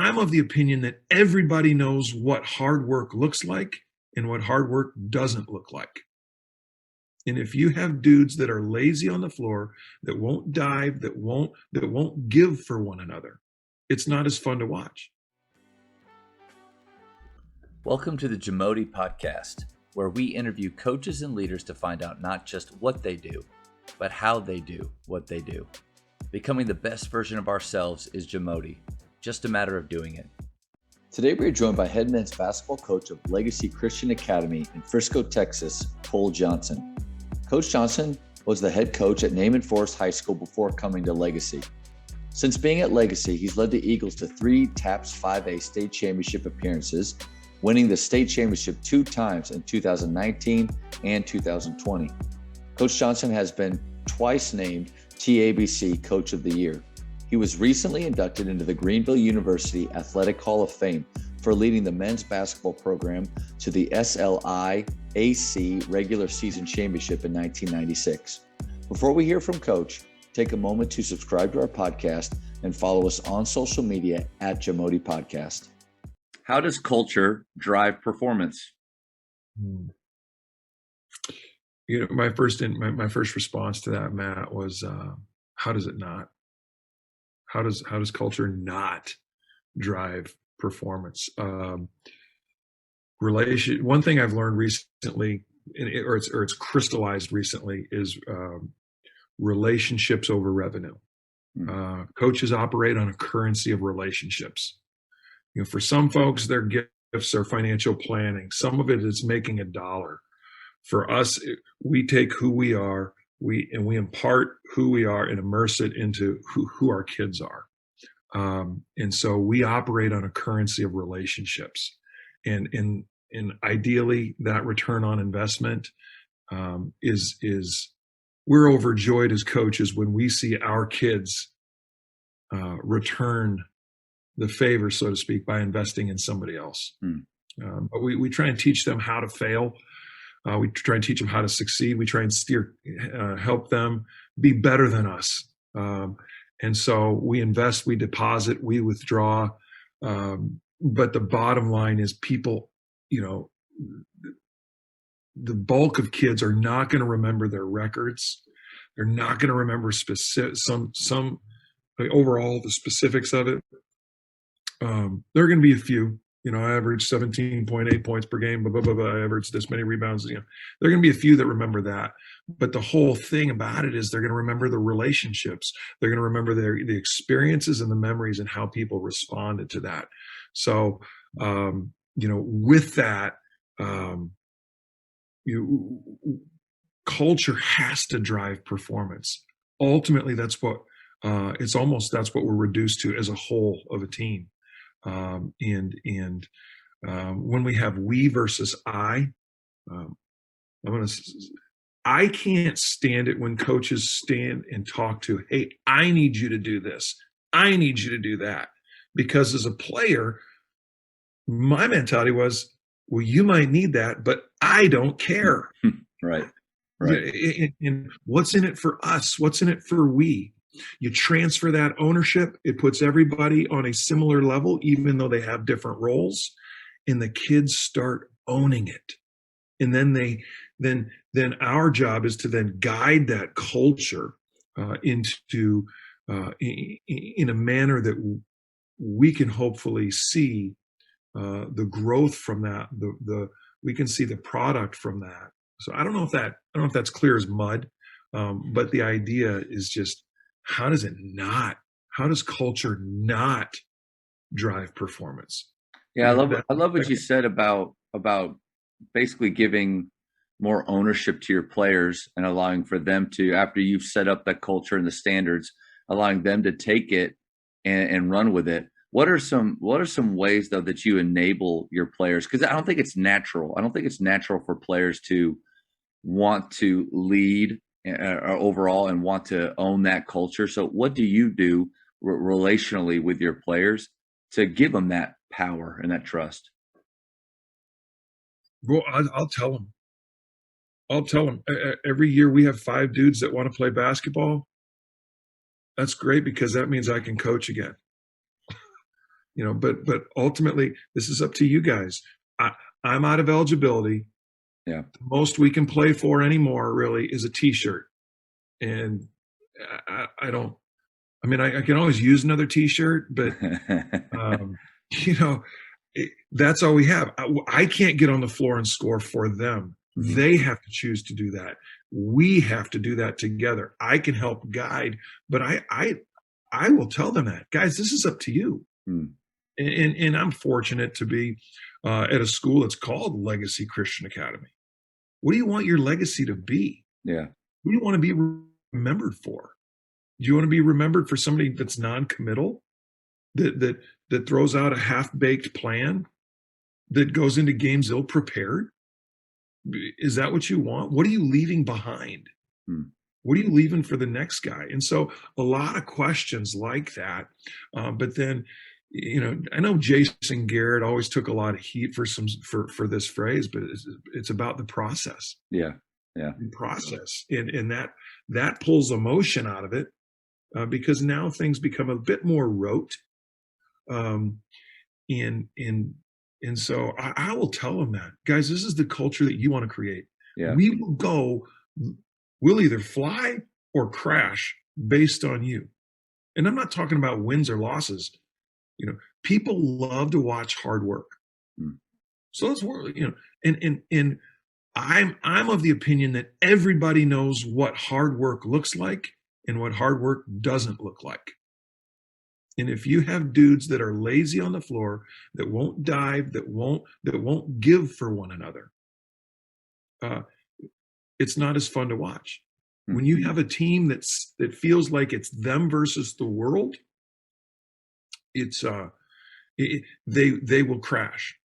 I'm of the opinion that everybody knows what hard work looks like and what hard work doesn't look like. And if you have dudes that are lazy on the floor, that won't dive, that won't give for one another, it's not as fun to watch. Welcome to the Jamodi Podcast, where we interview coaches and leaders to find out not just what they do, but how they do what they do. Becoming the best version of ourselves is Jamodi, just a matter of doing it. Today we are joined by head men's basketball coach of Legacy Christian Academy in Frisco, Texas, Cole Johnson. Coach Johnson was the head coach at Naaman Forest High School before coming to Legacy. Since being at Legacy, he's led the Eagles to 3 TAPS 5A state championship appearances, winning the state championship 2 times in 2019 and 2020. Coach Johnson has been twice named TABC Coach of the Year. He was recently inducted into the Greenville University Athletic Hall of Fame for leading the men's basketball program to the SLI AC regular season championship in 1996. Before we hear from Coach, take a moment to subscribe to our podcast and follow us on social media at Jamodi Podcast. How does culture drive performance? You know, my first response to that, Matt, was how does it not? How does culture not drive performance? One thing I've learned recently, or it's crystallized recently, is relationships over revenue. Coaches operate on a currency of relationships. You know, for some folks, their gifts are financial planning. Some of it is making a dollar. For us, we take who we are, we impart who we are and immerse it into who our kids are. And so we operate on a currency of relationships. And ideally, that return on investment is we're overjoyed as coaches when we see our kids return the favor, so to speak, by investing in somebody else. But we try and teach them how to fail. We try and teach them how to succeed. We try and help them be better than us. And so we invest, we deposit, we withdraw. But the bottom line is people, you know, the bulk of kids are not going to remember their records. They're not going to remember overall the specifics of it. There are going to be a few. You know, I averaged 17.8 points per game, I averaged this many rebounds. You know, there are going to be a few that remember that. But the whole thing about it is they're going to remember the relationships. They're going to remember the experiences and the memories and how people responded to that. So, you know, with that, culture has to drive performance. Ultimately, that's what we're reduced to as a whole of a team. When we have we versus I can't stand it when coaches stand and talk to, hey, I need you to do this. I need you to do that. Because as a player, my mentality was, well, you might need that, but I don't care. Right. And what's in it for us? What's in it for we? You transfer that ownership. It puts everybody on a similar level, even though they have different roles, and the kids start owning it. And then our job is to then guide that culture into in a manner that we can hopefully see the growth from that. We can see the product from that. So I don't know if that's clear as mud, but the idea is just, how does culture not drive performance? Yeah, I love what you said about basically giving more ownership to your players and allowing for them to, after you've set up that culture and the standards, allowing them to take it and run with it. What are some ways though that you enable your players? Because I don't think it's natural. I don't think it's natural for players to want to lead overall and want to own that culture. So what do you do relationally with your players to give them that power and that trust? Well, I'll tell them. Every year we have 5 dudes that want to play basketball. That's great because that means I can coach again. but ultimately this is up to you guys. I'm out of eligibility. Yeah. The most we can play for anymore really is a t-shirt. And I don't, I mean, I can always use another t-shirt, but um, you know, that's all we have. I can't get on the floor and score for them. Mhm. They have to choose to do that. We have to do that together. I can help guide, but I will tell them that, guys, this is up to you. Mm. And I'm fortunate to be at a school that's called Legacy Christian Academy. What do you want your legacy to be? Yeah. What do you want to be remembered for? Do you want to be remembered for somebody that's non-committal, that throws out a half-baked plan, that goes into games ill-prepared? Is that what you want? What are you leaving behind? Hmm. What are you leaving for the next guy? And so a lot of questions like that. But then, I know Jason Garrett always took a lot of heat for this phrase, but it's about the process. Yeah. Yeah. The process, and that pulls emotion out of it, because now things become a bit more rote. Um, and so I will tell them that, guys, this is the culture that you want to create. Yeah. We'll either fly or crash based on you. And I'm not talking about wins or losses. People love to watch hard work. Mm. So let's work, and I'm of the opinion that everybody knows what hard work looks like and what hard work doesn't look like. And if you have dudes that are lazy on the floor, that won't dive, that won't give for one another, it's not as fun to watch. Mm. When you have a team that feels like it's them versus the world, they will crash.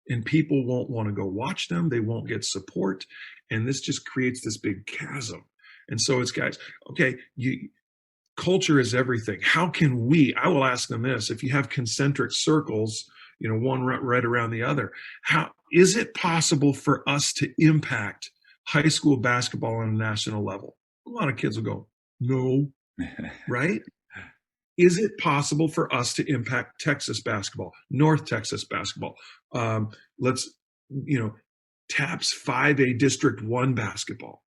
And people won't want to go watch them. They won't get support. And this just creates this big chasm. And so it's, guys, okay, culture is everything. How can I will ask them this, if you have concentric circles, one right around the other, how is it possible for us to impact high school basketball on a national level? A lot of kids will go, no, right? Is it possible for us to impact Texas basketball, North Texas basketball? TAPS 5A District 1 basketball.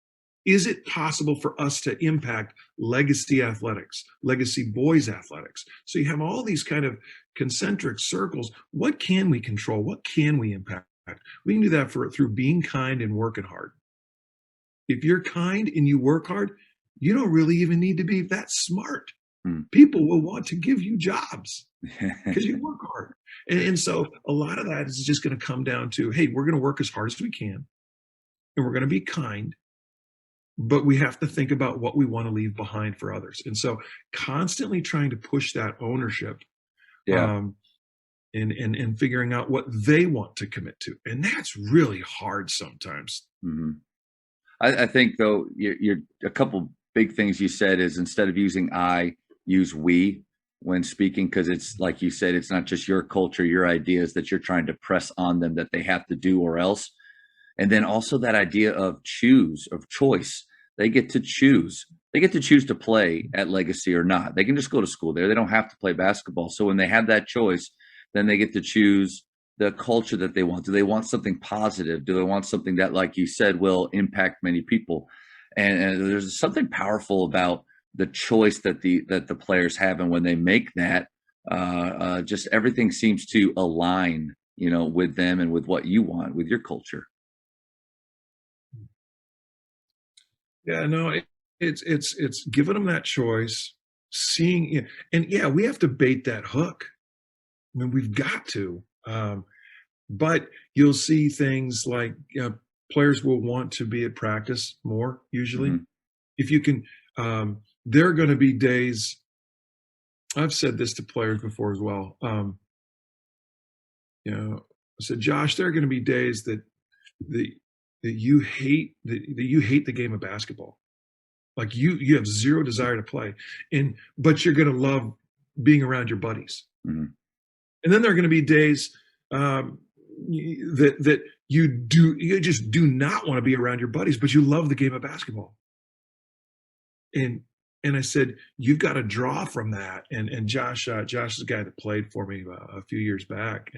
Is it possible for us to impact legacy athletics, legacy boys athletics? So you have all these kind of concentric circles. What can we control? What can we impact? We can do that through being kind and working hard. If you're kind and you work hard, you don't really even need to be that smart. People will want to give you jobs because you work hard. And so a lot of that is just going to come down to, hey, we're going to work as hard as we can, and we're going to be kind, but we have to think about what we want to leave behind for others. And so constantly trying to push that ownership, and figuring out what they want to commit to. And that's really hard sometimes. Mm-hmm. I think, though, you're a couple big things you said is, instead of using I, use we when speaking, because it's like you said, it's not just your culture, your ideas that you're trying to press on them that they have to do or else. And then also that idea of choice. They get to choose. They get to choose to play at Legacy or not. They can just go to school there. They don't have to play basketball. So when they have that choice, then they get to choose the culture that they want. Do they want something positive? Do they want something that, like you said, will impact many people? And there's something powerful about the choice that the players have, and when they make that, just everything seems to align, with them and with what you want, with your culture. Yeah, no, it's giving them that choice, seeing, and yeah, we have to bait that hook. I mean, we've got to, but you'll see things like, players will want to be at practice more usually. Mm-hmm. If you can, there are going to be days. I've said this to players before as well. I said, Josh, there are going to be days that you hate the game of basketball. Like you have zero desire to play, but you're going to love being around your buddies. Mm-hmm. And then there are going to be days that you just do not want to be around your buddies, but you love the game of basketball. And And I said, you've got to draw from that. And Josh is a guy that played for me a few years back.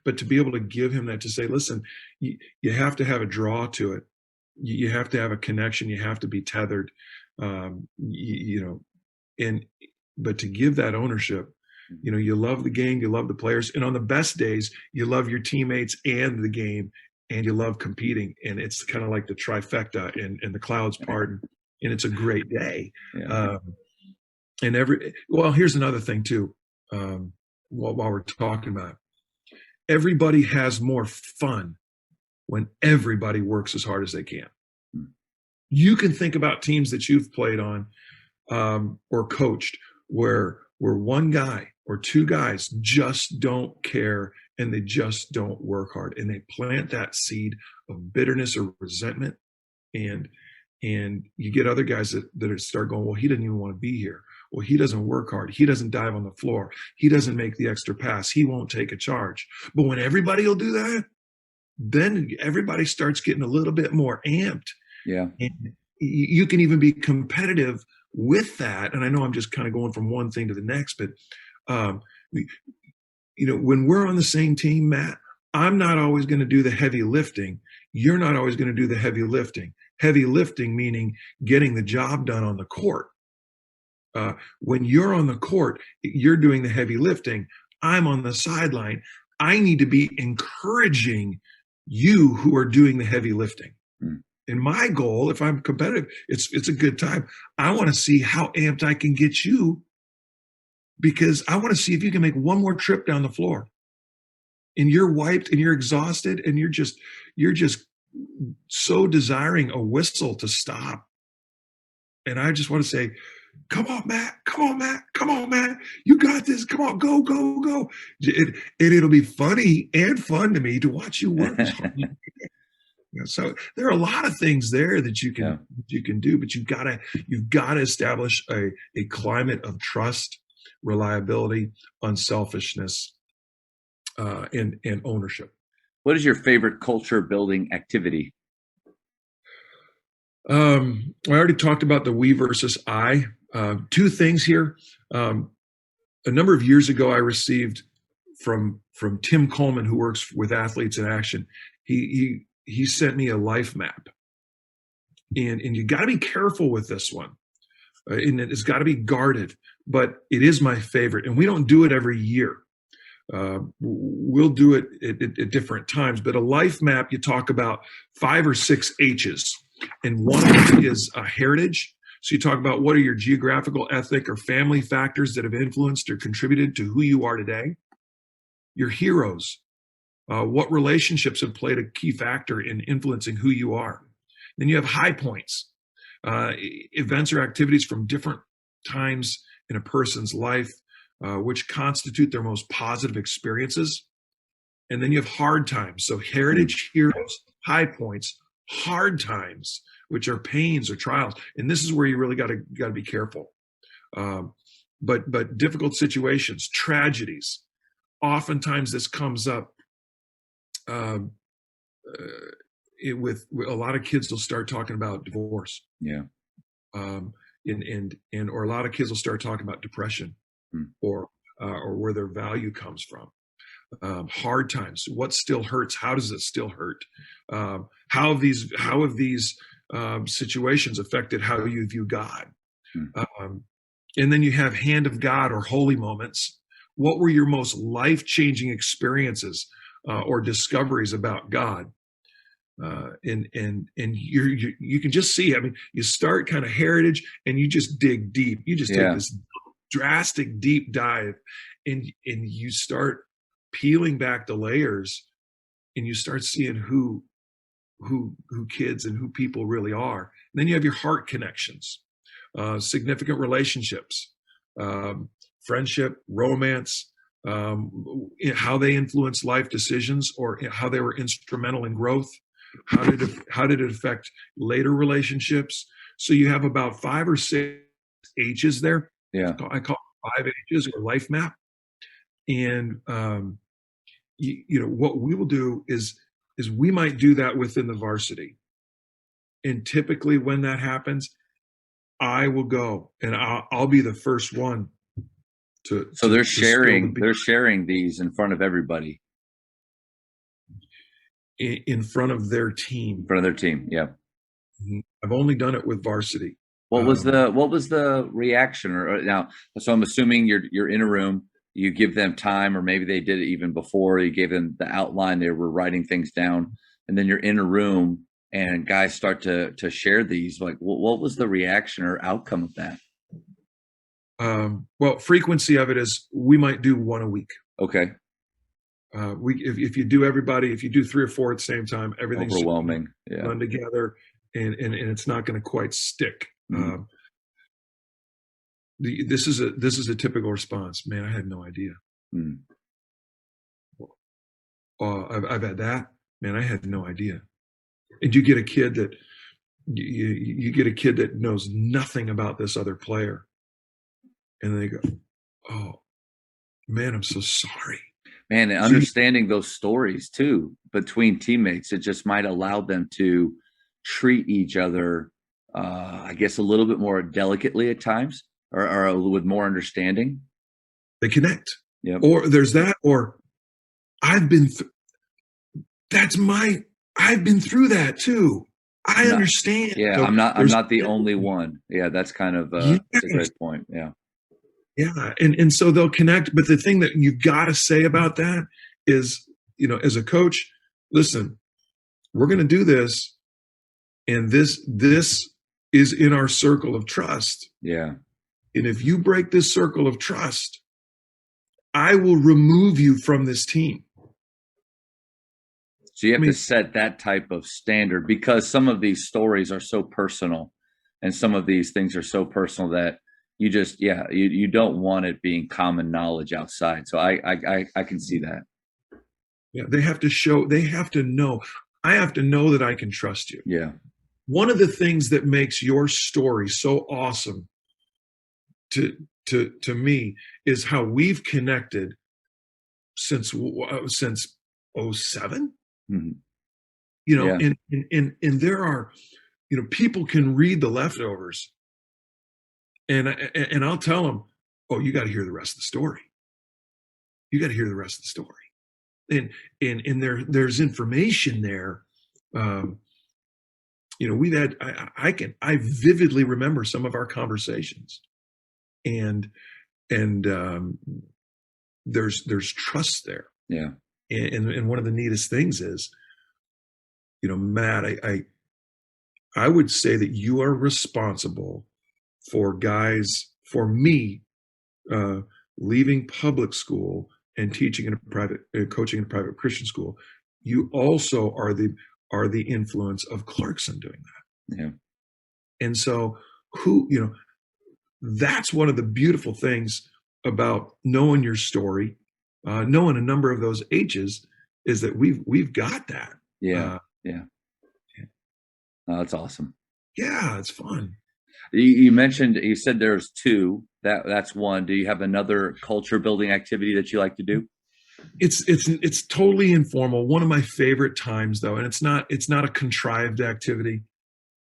But to be able to give him that, to say, listen, you have to have a draw to it. You have to have a connection. You have to be tethered, but to give that ownership, you love the game, you love the players. And on the best days, you love your teammates and the game, and you love competing. And it's kind of like the trifecta and the clouds part. And it's a great day. Yeah. Here's another thing too. While we're talking about it, everybody has more fun when everybody works as hard as they can. You can think about teams that you've played on or coached where one guy or two guys just don't care and they just don't work hard, and they plant that seed of bitterness or resentment, and you get other guys that start going, well, he didn't even want to be here. Well, he doesn't work hard. He doesn't dive on the floor. He doesn't make the extra pass. He won't take a charge. But when everybody will do that, then everybody starts getting a little bit more amped. Yeah. And you can even be competitive with that. And I know I'm just kind of going from one thing to the next, but when we're on the same team, Matt, I'm not always going to do the heavy lifting. You're not always going to do the heavy lifting. Heavy lifting meaning getting the job done on the court. When you're on the court, you're doing the heavy lifting. I'm on the sideline. I need to be encouraging you who are doing the heavy lifting. And my goal, if I'm competitive, it's a good time. I want to see how amped I can get you, because I want to see if you can make one more trip down the floor and you're wiped and you're exhausted and you're just so desiring a whistle to stop. And I just want to say, come on, Matt. Come on, Matt. Come on, Matt. You got this. Come on, go, go, go. It'll be funny and fun to me to watch you work. So there are a lot of things there that you can do, but you've got to establish a climate of trust, reliability, unselfishness, and ownership. What is your favorite culture building activity? I already talked about the we versus I. Two things here. A number of years ago, I received from Tim Coleman, who works with Athletes in Action. He sent me a life map, and you got to be careful with this one, and it's got to be guarded. But it is my favorite, and we don't do it every year. We'll do it at different times. But a life map, you talk about 5 or 6 H's, and one of them is a heritage. So you talk about what are your geographical, ethnic, or family factors that have influenced or contributed to who you are today. Your heroes. What relationships have played a key factor in influencing who you are. Then you have high points, events or activities from different times in a person's life, which constitute their most positive experiences. And then you have hard times. So heritage, heroes, high points, hard times, which are pains or trials. And this is where you really got to be careful. But difficult situations, tragedies, oftentimes this comes up with a lot of kids will start talking about divorce. Yeah. Or a lot of kids will start talking about depression or where their value comes from. Hard times, what still hurts? How does it still hurt? How have these situations affected how you view God? And then you have hand of God or holy moments. What were your most life-changing experiences or discoveries about God? And you can just see, I mean, you start kind of heritage and you just dig deep. You just take this drastic deep dive and you start peeling back the layers and you start seeing who kids and who people really are. And then you have your heart connections, significant relationships, friendship, romance, how they influence life decisions or how they were instrumental in growth. How did it affect later relationships? So you have about 5 or 6 H's there. Yeah, I call it 5 H's or life map. And what we will do is we might do that within the varsity. And typically when that happens, I will go, and I'll be the first one to. So they're to spill the sharing, beans they're sharing these in front of everybody, in front of their in team. front of their team. Yeah. I've only done it with varsity. What was the reaction or now? So I'm assuming you're in a room, you give them time, or maybe they did it even before. You gave them the outline, they were writing things down, and then you're in a room and guys start to share these. Like, what was the reaction or outcome of that? Well, frequency of it is we might do one a week. Okay, If you do everybody, if you do 3 or 4 at the same time, everything's overwhelming. Yeah. done together, and it's not going to quite stick. Mhm. This is a typical response. Man, I had no idea. Mm. I've had that. Man, I had no idea. And you get a kid that you get a kid that knows nothing about this other player, and they go, "Oh, man, I'm so sorry." Man, and understanding those stories too between teammates, it just might allow them to treat each other, I guess, a little bit more delicately at times, or with more understanding. They connect. Yep. Or there's that, or I've been. That's my. I've been through that too. I Not- understand. Yeah, So I'm not there's- the only one. Yeah, that's kind of that's a great point. Yeah. Yeah, and so they'll connect. But the thing that you've got to say about that is, as a coach, listen, we're going to do this, and this is in our circle of trust. Yeah. And if you break this circle of trust, I will remove you from this team. So you have I mean- to set that type of standard because some of these stories are so personal and some of these things are so personal that you just, you don't want it being common knowledge outside. So I can see that. Yeah, they have to know. I have to know that I can trust you. Yeah. One of the things that makes your story so awesome to me is how we've connected since 07. Mhm. Yeah. And there are, people can read the leftovers, and I'll tell them, oh, you got to hear the rest of the story. You got to hear the rest of the story, and there's information there. We've had, I vividly remember some of our conversations, and there's trust there. Yeah. And one of the neatest things is, Matt, I would say that you are responsible for me leaving public school and teaching in a private, coaching in a private Christian school. You also are the influence of Clarkson doing that. Yeah. And so that's one of the beautiful things about knowing your story, knowing a number of those H's, is that we've got that. Yeah. Oh, that's awesome. Yeah, it's fun. You said there's 2. That's one. Do you have another culture building activity that you like to do? It's totally informal. One of my favorite times, though, and it's not a contrived activity.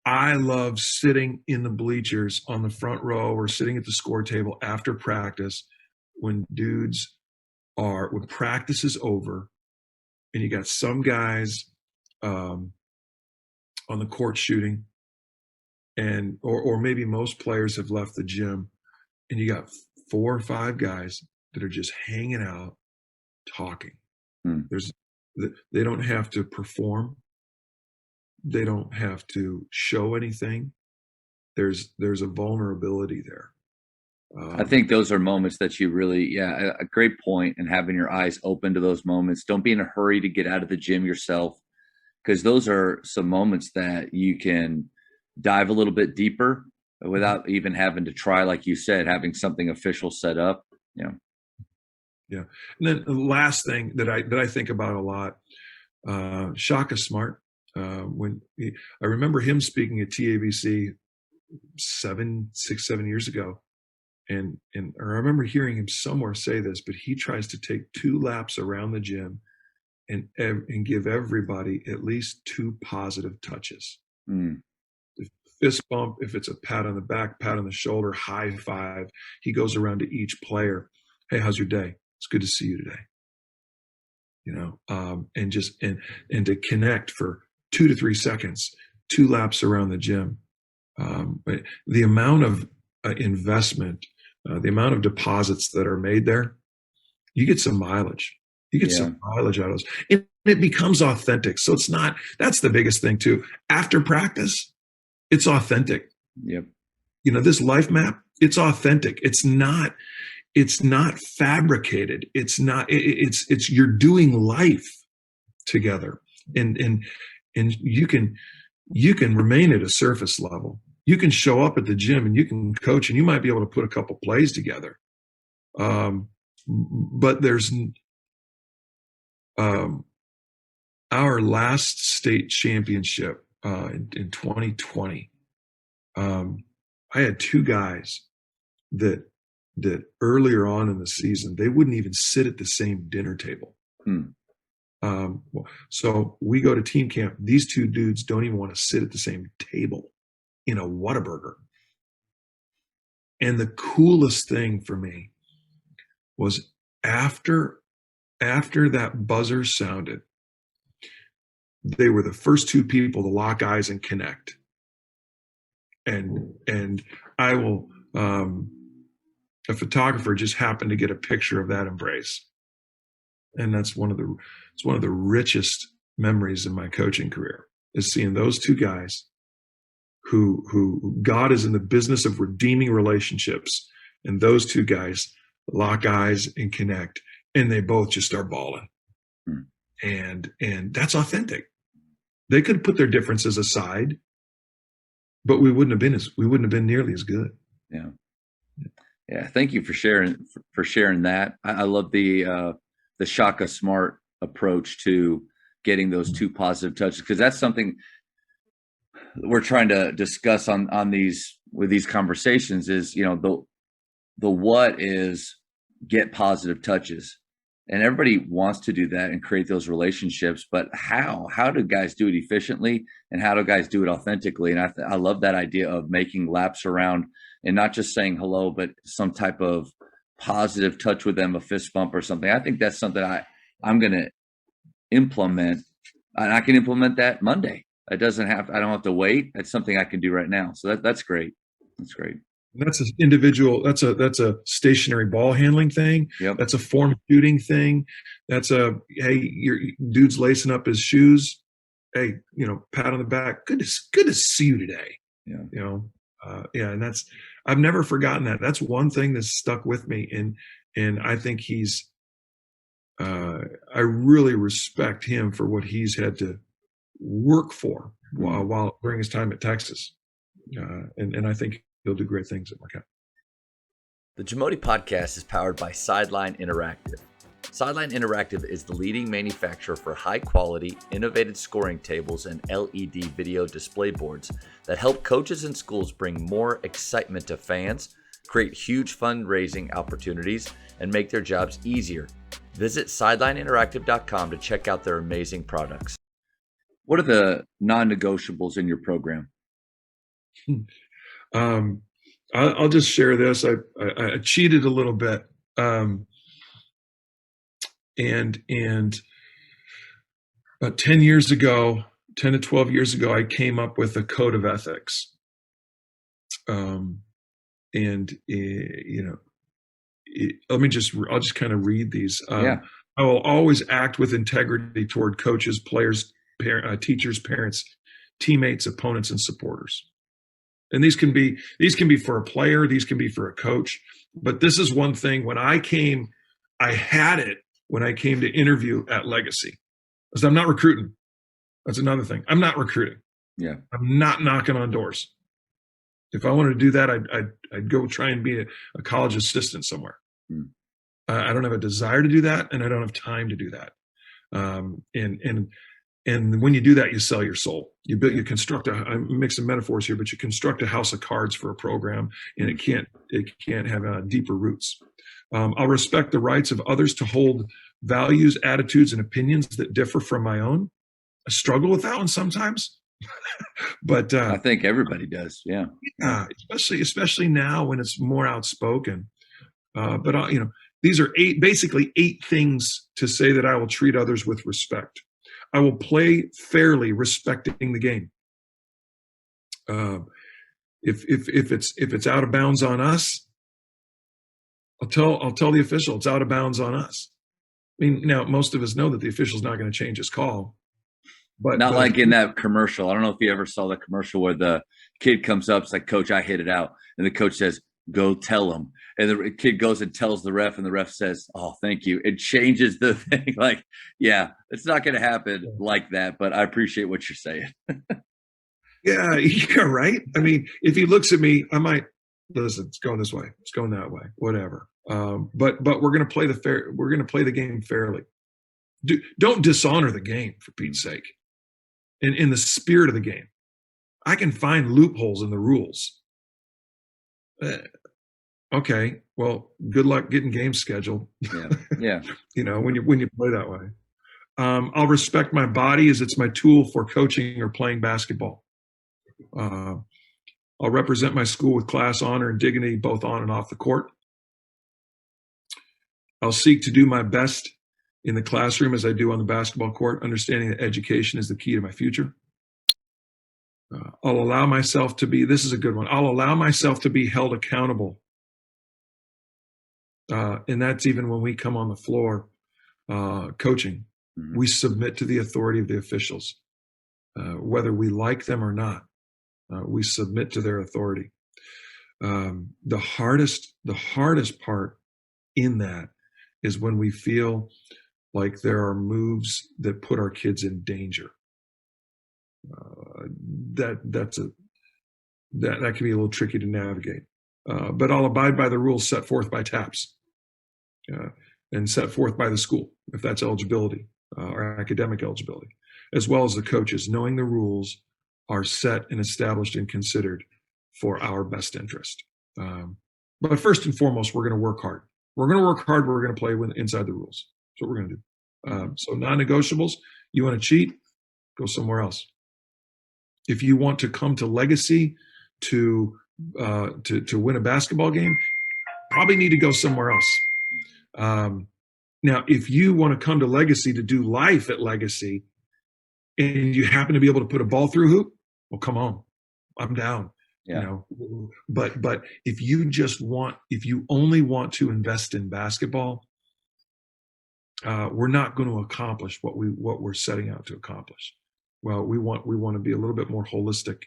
I love sitting in the bleachers on the front row or sitting at the score table after practice when practice is over, and you got some guys on the court shooting, and or maybe most players have left the gym, and you got 4 or 5 guys that are just hanging out talking. They don't have to perform, they don't have to show anything. There's a vulnerability there. I think those are moments that you really, a great point, and having your eyes open to those moments. Don't be in a hurry to get out of the gym yourself, because those are some moments that you can dive a little bit deeper without even having to try, like you said, having something official set up. Yeah. And then the last thing that I think about a lot, Shaka Smart. I remember him speaking at TABC 7 years ago, and I remember hearing him somewhere say this, but he tries to take 2 laps around the gym and give everybody at least 2 positive touches. Mm. fist bump, if it's a pat on the back, pat on the shoulder, high five. He goes around to each player. Hey, how's your day? It's good to see you today. And to connect for 2 to 3 seconds, 2 laps around the gym. But the amount of investment, the amount of deposits that are made there, you get some mileage. You get some mileage out of those. And it becomes authentic. So that's the biggest thing too. After practice, it's authentic. Yep. This life map, it's authentic. It's not fabricated. It's you're doing life together. And you can remain at a surface level. You can show up at the gym and you can coach and you might be able to put a couple plays together. But there's our last state championship in 2020. I had 2 guys that earlier on in the season, they wouldn't even sit at the same dinner table. So we go to team camp. These 2 dudes don't even want to sit at the same table in a Whataburger. And the coolest thing for me was after that buzzer sounded, they were the first 2 people to lock eyes and connect. And I will, a photographer just happened to get a picture of that embrace. And that's one of the richest memories in my coaching career, is seeing those 2 guys who God is in the business of redeeming relationships. And those 2 guys lock eyes and connect, and they both just start bawling. And that's authentic. They could put their differences aside, but we wouldn't have been nearly as good. Yeah. Thank you for sharing that. I love the Shaka Smart approach to getting those 2 positive touches, because that's something we're trying to discuss on these conversations is, the what is get positive touches. And everybody wants to do that and create those relationships, but how do guys do it efficiently, and how do guys do it authentically? And I love that idea of making laps around and not just saying hello, but some type of positive touch with them, a fist bump or something. I think that's something I'm going to implement, and I can implement that Monday. I don't have to wait. That's something I can do right now. So that's great. That's great. That's an individual. That's a stationary ball handling thing. Yep. That's a form shooting thing. Hey, your dude's lacing up his shoes. Hey, pat on the back. Good to see you today. Yeah. And I've never forgotten that. That's one thing that's stuck with me. And I think I really respect him for what he's had to work for while during his time at Texas. And I think he'll do great things at Marquette. The Jamodi Podcast is powered by Sideline Interactive. Sideline Interactive is the leading manufacturer for high-quality, innovative scoring tables and LED video display boards that help coaches and schools bring more excitement to fans, create huge fundraising opportunities, and make their jobs easier. Visit sidelineinteractive.com to check out their amazing products. What are the non-negotiables in your program? I'll just share this. I cheated a little bit. And about 10 to 12 years ago, I came up with a code of ethics. I'll just kind of read these. I will always act with integrity toward coaches, players, teachers, parents, teammates, opponents, and supporters. And these can be for a player, these can be for a coach. But this is one thing. When I had it when I came to interview at Legacy. Because I'm not recruiting. That's another thing. I'm not recruiting. Yeah. I'm not knocking on doors. If I wanted to do that, I'd go try and be a college assistant somewhere. I don't have a desire to do that, and I don't have time to do that. And when you do that, you sell your soul. You construct I'm mixing metaphors here, but you construct a house of cards for a program, and it can't have deeper roots. I'll respect the rights of others to hold values, attitudes, and opinions that differ from my own. I struggle with that one sometimes. But I think everybody does. Yeah. especially now when it's more outspoken. But these are basically eight things to say that I will treat others with respect. I will play fairly, respecting the game. If it's out of bounds on us, I'll tell the official it's out of bounds on us. I mean, now most of us know that the official's not going to change his call, but Not like in that commercial. I don't know if you ever saw the commercial where the kid comes up, it's like, "Coach, I hit it out," and the coach says, "Go tell him." And the kid goes and tells the ref, and the ref says, "Oh, thank you." It changes the thing. Like, yeah, it's not going to happen like that, but I appreciate what you're saying. yeah, yeah, right. I mean, if he looks at me, I might listen. It's going this way. It's going that way. Whatever. But we're going to play we're going to play the game fairly. Don't dishonor the game, for Pete's sake. In the spirit of the game, I can find loopholes in the rules. Okay, well, good luck getting games scheduled. Yeah. When you play that way. I'll respect my body as it's my tool for coaching or playing basketball. I'll represent my school with class, honor, and dignity, both on and off the court. I'll seek to do my best in the classroom as I do on the basketball court, understanding that education is the key to my future. I'll allow myself to be, this is a good one, I'll allow myself to be held accountable. And that's even when we come on the floor coaching. Mm-hmm. We submit to the authority of the officials, whether we like them or not. We submit to their authority. The hardest part in that is when we feel like there are moves that put our kids in danger. That can be a little tricky to navigate. But I'll abide by the rules set forth by TAPS and set forth by the school, if that's eligibility or academic eligibility, as well as the coaches, knowing the rules are set and established and considered for our best interest. But first and foremost, we're going to work hard. We're going to work hard. We're going to play inside the rules. That's what we're going to do. So non-negotiables, you want to cheat, go somewhere else. If you want to come to Legacy to win a basketball game, probably need to go somewhere else. Now, if you want to come to Legacy to do life at Legacy and you happen to be able to put a ball through hoop, well, come on, I'm down. Yeah. But if you only want to invest in basketball, we're not going to accomplish what we're setting out to accomplish. Well, we want to be a little bit more holistic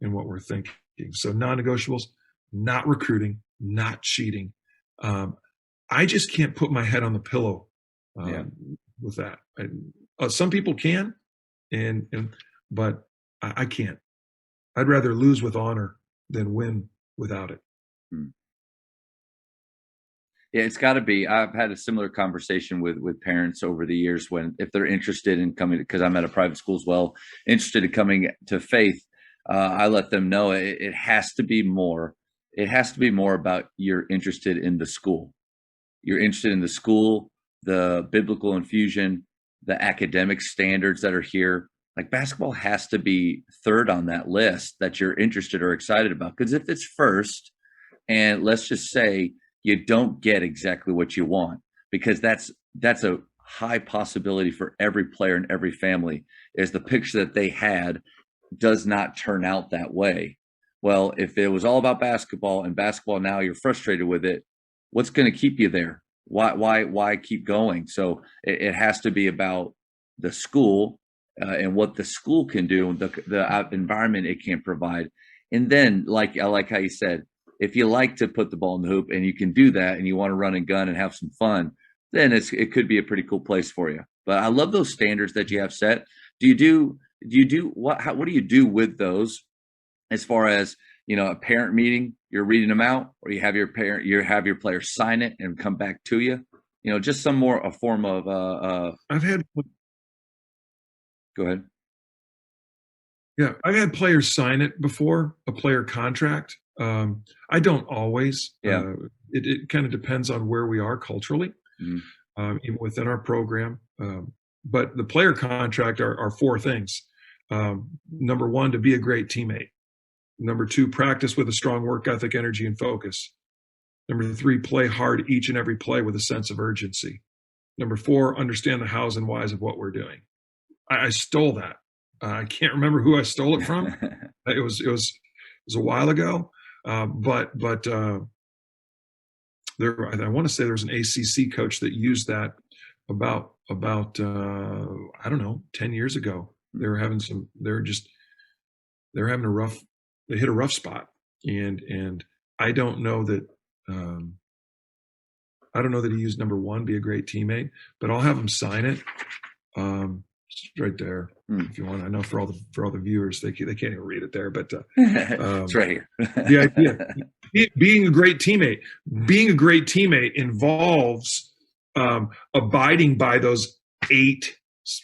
in what we're thinking. So non-negotiables, not recruiting, not cheating. I just can't put my head on the pillow with that. Some people can, but I can't. I'd rather lose with honor than win without it. Yeah, it's got to be. I've had a similar conversation with parents over the years if they're interested in coming, because I'm at a private school as well, interested in coming to Faith. I let them know it has to be more. It has to be more about you're interested in the school. You're interested in the school, the biblical infusion, the academic standards that are here. Like basketball has to be third on that list that you're interested or excited about. Because if it's first, and let's just say you don't get exactly what you want, because that's a high possibility for every player and every family, is the picture that they had does not turn out that way. Well, if it was all about basketball and basketball now you're frustrated with it, what's going to keep you there? Why keep going? So it has to be about the school and what the school can do, the environment it can provide. And then, I like how you said, if you like to put the ball in the hoop and you can do that and you want to run and gun and have some fun, then it could be a pretty cool place for you. But I love those standards that you have set. What do you do with those as far as, a parent meeting, you're reading them out, or you have your players sign it and come back to you, just a form of, I've had, go ahead. Yeah, I've had players sign it before, a player contract. I don't always. Yeah. It kind of depends on where we are culturally, even within our program. But the player contract are four things. Number one, to be a great teammate. Number two, practice with a strong work ethic, energy, and focus. Number three, play hard each and every play with a sense of urgency. Number four, understand the hows and whys of what we're doing. I stole that. I can't remember who I stole it from. It was a while ago, but there. I want to say there was an ACC coach that used that about I don't know, 10 years ago. They were having a rough. They hit a rough spot, and I don't know that. I don't know that he used number one, be a great teammate, but I'll have him sign it. It's right there if you want. I know for all the viewers, they can't even read it there, but it's right here. The idea, being a great teammate involves abiding by those 8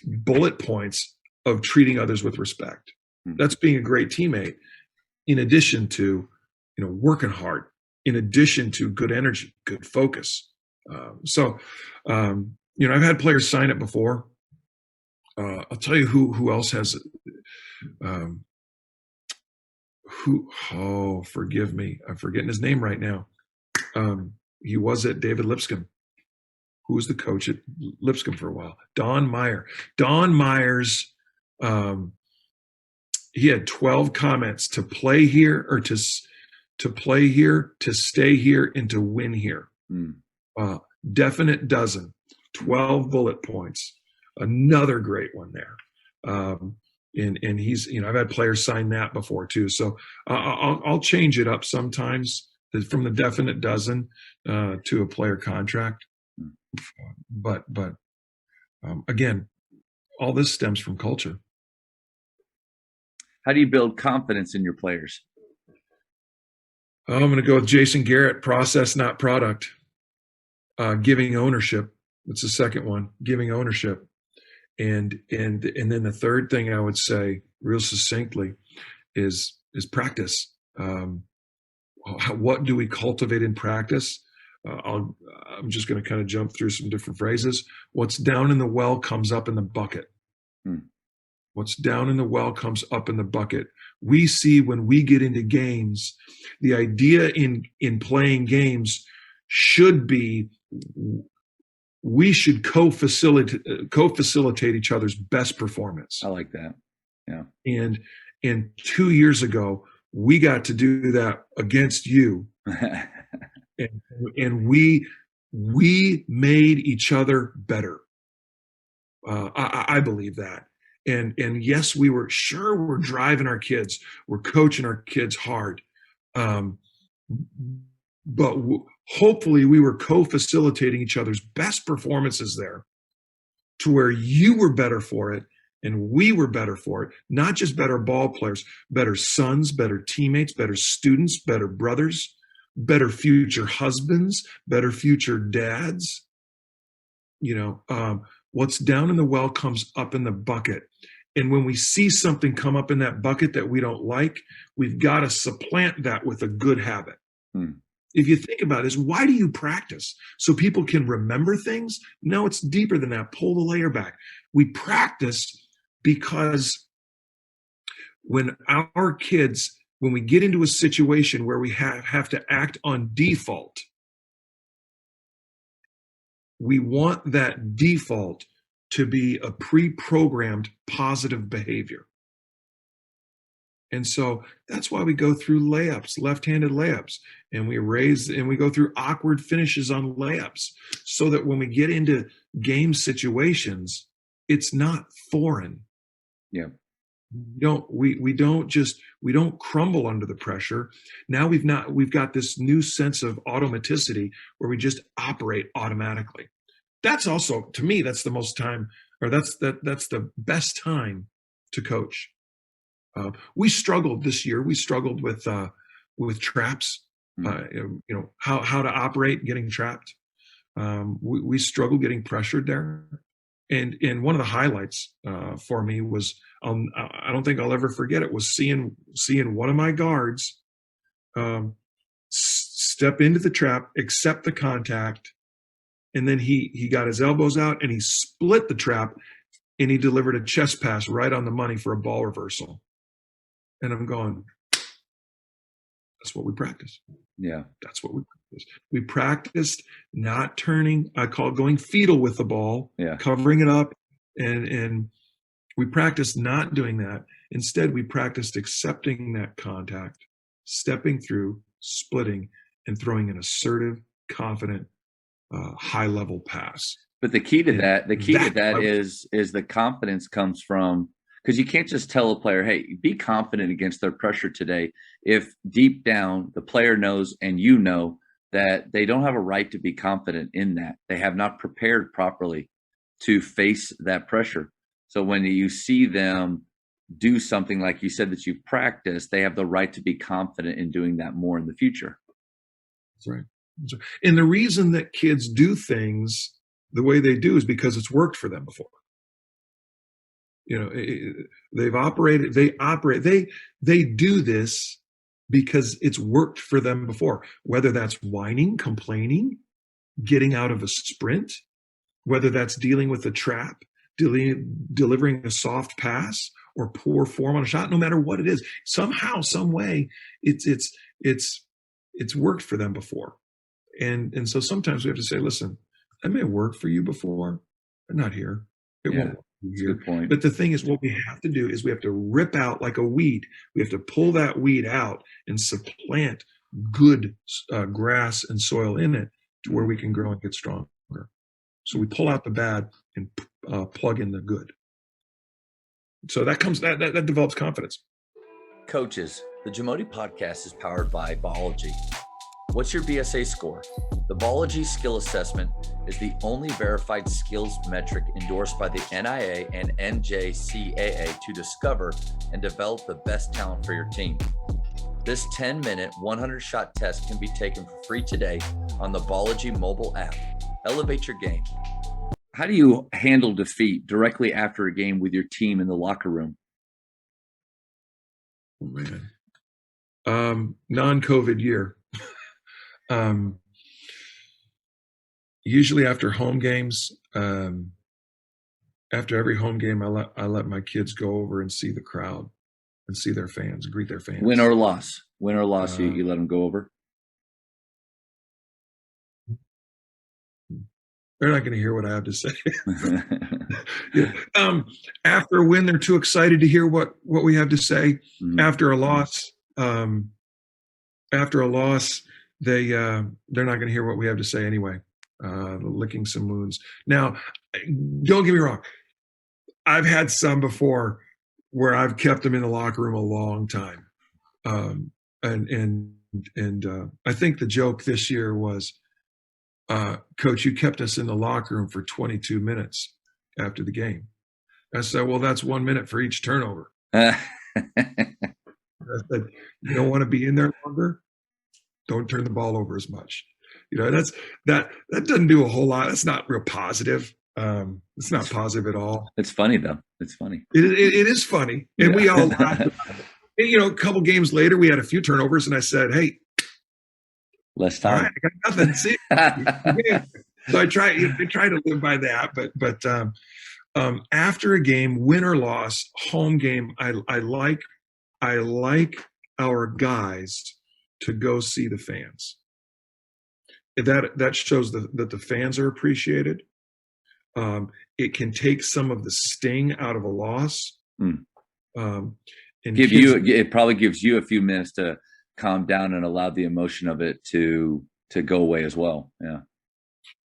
bullet points of treating others with respect. That's being a great teammate. In addition to, working hard. In addition to good energy, good focus. I've had players sign it before. I'll tell you who else has it. Forgive me. I'm forgetting his name right now. He was at David Lipscomb, who was the coach at Lipscomb for a while. Don Meyer. Don Myers, he had 12 comments: to play here, or to play here, to stay here, and to win here. Definite dozen, 12 bullet points. Another great one there. And he's, I've had players sign that before too. So I'll change it up sometimes from the definite dozen to a player contract. But again, all this stems from culture. How do you build confidence in your players? I'm going to go with Jason Garrett, process, not product. Giving ownership. That's the second one, giving ownership. And then the third thing I would say real succinctly is practice. What do we cultivate in practice? I'm just going to kind of jump through some different phrases. What's down in the well comes up in the bucket. What's down in the well comes up in the bucket. We see when we get into games, the idea in playing games should be we should co-facilitate each other's best performance. I like that. Yeah. And 2 years ago, we got to do that against you. and we made each other better. I believe that. And yes, we're driving our kids, we're coaching our kids hard. But hopefully we were co-facilitating each other's best performances there to where you were better for it and we were better for it. Not just better ball players, better sons, better teammates, better students, better brothers, better future husbands, better future dads. What's down in the well comes up in the bucket. And when we see something come up in that bucket that we don't like, we've got to supplant that with a good habit. If you think about this, why do you practice? So people can remember things? No, it's deeper than that. Pull the layer back. We practice because when we get into a situation where we have to act on default, we want that default to be a pre-programmed positive behavior. And so that's why we go through layups, left-handed layups, and we go through awkward finishes on layups so that when we get into game situations, it's not foreign. Yeah. We don't crumble under the pressure. Now we've got this new sense of automaticity where we just operate automatically. That's also, to me, that's the most time, or that's the best time to coach. We struggled this year. We struggled with traps, how to operate getting trapped. We struggled getting pressured there. And one of the highlights for me was, I don't think I'll ever forget it, was seeing one of my guards step into the trap, accept the contact, and then he got his elbows out and he split the trap and he delivered a chest pass right on the money for a ball reversal. And I'm going, that's what we practice. Yeah. That's what we practice. We practiced not turning, I call it going fetal with the ball, Yeah. covering it up. And we practiced not doing that. Instead, we practiced accepting that contact, stepping through, splitting, and throwing an assertive, confident, high-level pass. But the key to And that that- is the confidence comes from, because you can't just tell a player, hey, be confident against their pressure today, if deep down the player knows and you know that they don't have a right to be confident in that. They have not prepared properly to face that pressure. So when you see them do something like you said that you practiced, they have the right to be confident in doing that more in the future. That's right. That's right. And the reason that kids do things the way they do is because it's worked for them before. They do this because it's worked for them before, whether that's whining, complaining, getting out of a sprint, whether that's dealing with a trap, delivering a soft pass or poor form on a shot. No matter what it is, somehow, some way, it's worked for them before. And so sometimes we have to say, listen, that may have worked for you before, but not here. It won't work That's a here. good point. But the thing is, what we have to do is we have to rip out like a weed. We have to pull that weed out and supplant good grass and soil in it to where we can grow and get stronger. So we pull out the bad and plug in the good. So that develops confidence. Coaches, the Jamodi podcast is powered by Ballology. What's your BSA score? The Ballology Skill Assessment is the only verified skills metric endorsed by the NIA and NJCAA to discover and develop the best talent for your team. This 10-minute, 100-shot test can be taken for free today on the Ballology mobile app. Elevate your game. How do you handle defeat directly after a game with your team in the locker room? Oh, man. Non-COVID year. Usually after home games, after every home game, I let my kids go over and see the crowd and see their fans, greet their fans. Win or loss, you let them go over. They're not going to hear what I have to say. Yeah. After a win, they're too excited to hear what we have to say. Mhm. After a loss, they're not going to hear what we have to say anyway. Licking some wounds. Now, don't get me wrong. I've had some before where I've kept them in the locker room a long time, and I think the joke this year was, Coach, you kept us in the locker room for 22 minutes after the game. I said, well, that's 1 minute for each turnover. I said, you don't want to be in there longer? Don't turn the ball over as much. That doesn't do a whole lot. That's not real positive. It's not positive at all. It's funny though. It's funny. It is funny. And we all laughed about it. And, a couple games later, we had a few turnovers and I said, hey, Less all time. right, I got nothing. See? So I try to live by that, but after a game, win or loss, home game, I like our guys to go see the fans. That shows that the fans are appreciated. It can take some of the sting out of a loss. Mm. And it probably gives you a few minutes to calm down and allow the emotion of it to go away as well.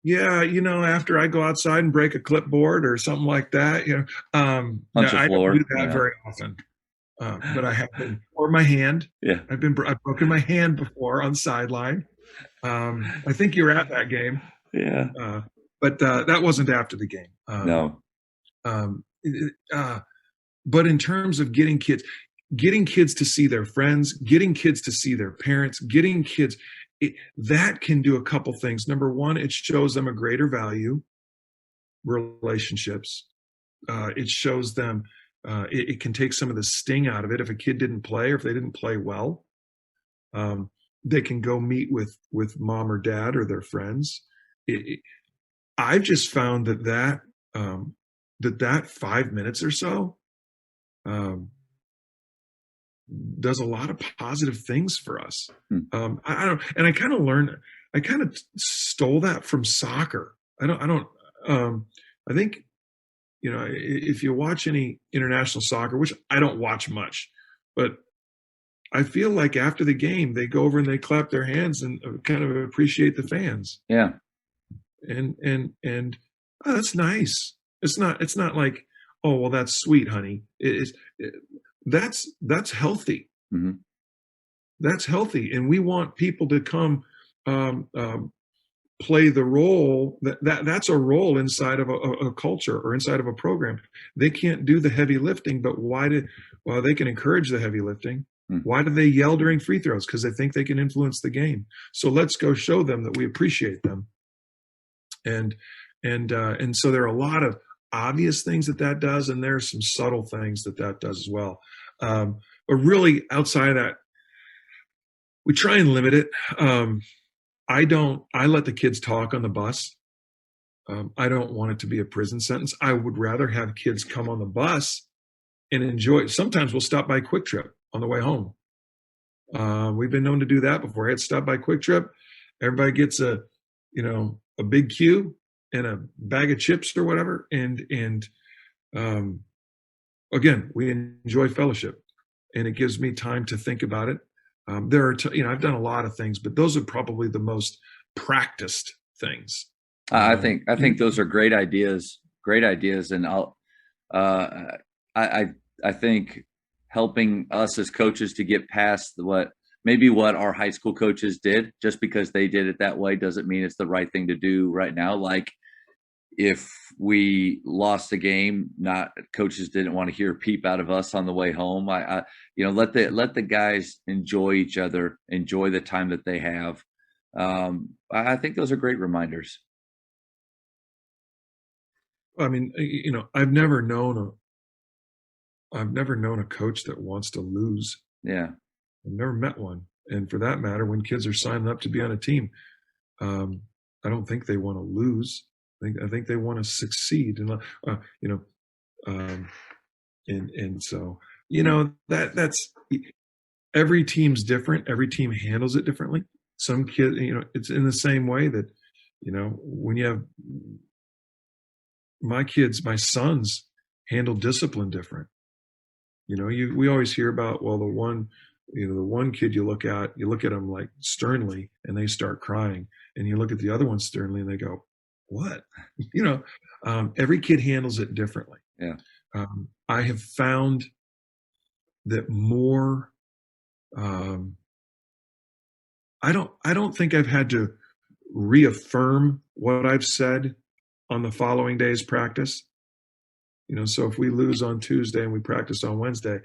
Yeah, after I go outside and break a clipboard or something like that, Punch a floor. I don't do that very often. But I have been, or my hand. Yeah, I've broken my hand before on sideline. I think you were at that game. Yeah. But that wasn't after the game. No. But in terms of getting kids to see their friends, getting kids to see their parents, getting kids, that can do a couple things. Number one, it shows them a greater value, relationships. It shows them, it can take some of the sting out of it. If a kid didn't play or if they didn't play well, they can go meet with mom or dad or their friends. I've just found that that 5 minutes or so um, does a lot of positive things for us. Hmm. I don't, and I kind of stole that from soccer. I think, if you watch any international soccer, which I don't watch much, but I feel like after the game, they go over and they clap their hands and kind of appreciate the fans. Yeah. And oh, that's nice. It's not like, oh, well, that's sweet, honey. That's healthy. Hmm. That's healthy, and we want people to come play the role that's a role inside of a culture or inside of a program. They can't do the heavy lifting, but well, they can encourage the heavy lifting. Hmm. Why do they yell during free throws? Because they think they can influence the game. So let's go show them that we appreciate them. And so there are a lot of obvious things that does, and there are some subtle things that does as well. But really, outside of that, we try and limit it. I let the kids talk on the bus. I don't want it to be a prison sentence. I would rather have kids come on the bus and enjoy it. Sometimes we'll stop by Quick Trip on the way home. We've been known to do that before. I had stopped by Quick Trip. Everybody gets a big Q and a bag of chips or whatever. And again, we enjoy fellowship, and it gives me time to think about it. There are, I've done a lot of things, but those are probably the most practiced things. I think those are great ideas, and I think helping us as coaches to get past what our high school coaches did. Just because they did it that way doesn't mean it's the right thing to do right now. Like, if we lost a game, coaches didn't want to hear a peep out of us on the way home. Let the guys enjoy each other, enjoy the time that they have. I think those are great reminders. I mean, I've never known a coach that wants to lose. Yeah. I've never met one. And for that matter, when kids are signing up to be on a team, I don't think they want to lose. I think they want to succeed, and and so that's every team's different. Every team handles it differently. Some kids, it's in the same way that when you have my sons handle discipline different. We always hear about, well, the one kid you look at them like sternly and they start crying, and you look at the other one sternly and they go, what? Every kid handles it differently. Yeah. I have found that more, I don't think I've had to reaffirm what I've said on the following day's practice. So if we lose on Tuesday and we practice on Wednesday,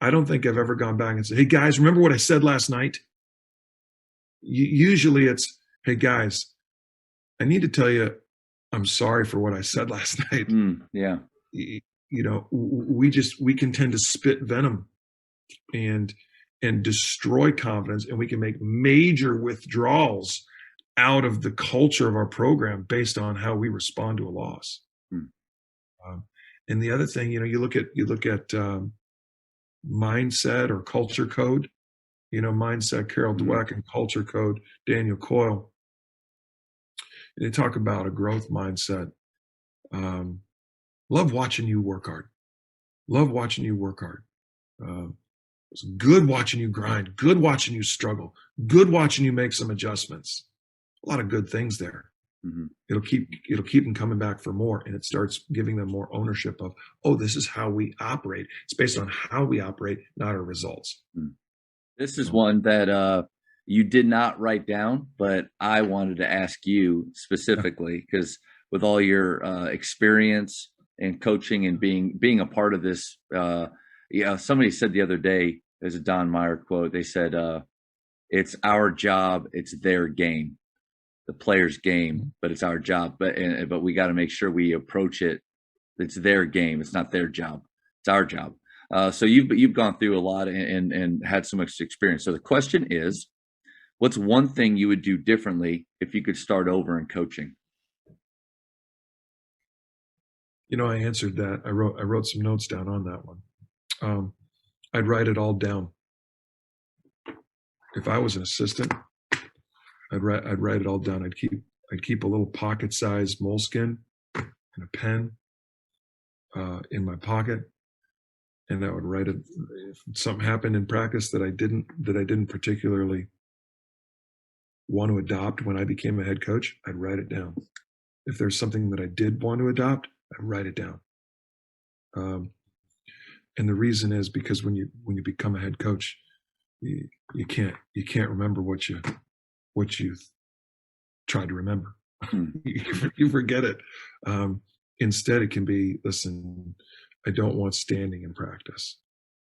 I don't think I've ever gone back and said, hey guys, remember what I said last night? Usually it's, hey guys, I need to tell you, I'm sorry for what I said last night. Yeah. We can tend to spit venom and destroy confidence, and we can make major withdrawals out of the culture of our program based on how we respond to a loss. And the other thing, you look at mindset or culture code. Mindset, Carol Dweck, and culture code, Daniel Coyle. And they talk about a growth mindset. Love watching you work hard. It's good watching you grind, good watching you struggle, good watching you make some adjustments. A lot of good things there. Mm-hmm. It'll keep them coming back for more, and it starts giving them more ownership of, oh, this is how we operate. It's based on how we operate, not our results. This is one that you did not write down, but I wanted to ask you specifically, because with all your experience and coaching and being a part of this, somebody said the other day, there's a Don Meyer quote. They said, it's our job, it's their game, the player's game, but it's our job. But we got to make sure we approach it. It's their game. It's not their job. It's our job. So you've gone through a lot and had so much experience. So the question is, what's one thing you would do differently if you could start over in coaching? I answered that. I wrote some notes down on that one. I'd write it all down. If I was an assistant, I'd write it all down. I'd keep a little pocket-sized moleskin and a pen in my pocket, and I would write it. If something happened in practice that I didn't particularly want to adopt when I became a head coach, I'd write it down. If there's something that I did want to adopt, I'd write it down. And the reason is because when you become a head coach, you can't remember what you tried to remember. You forget it. Instead, it can be, listen, I don't want standing in practice.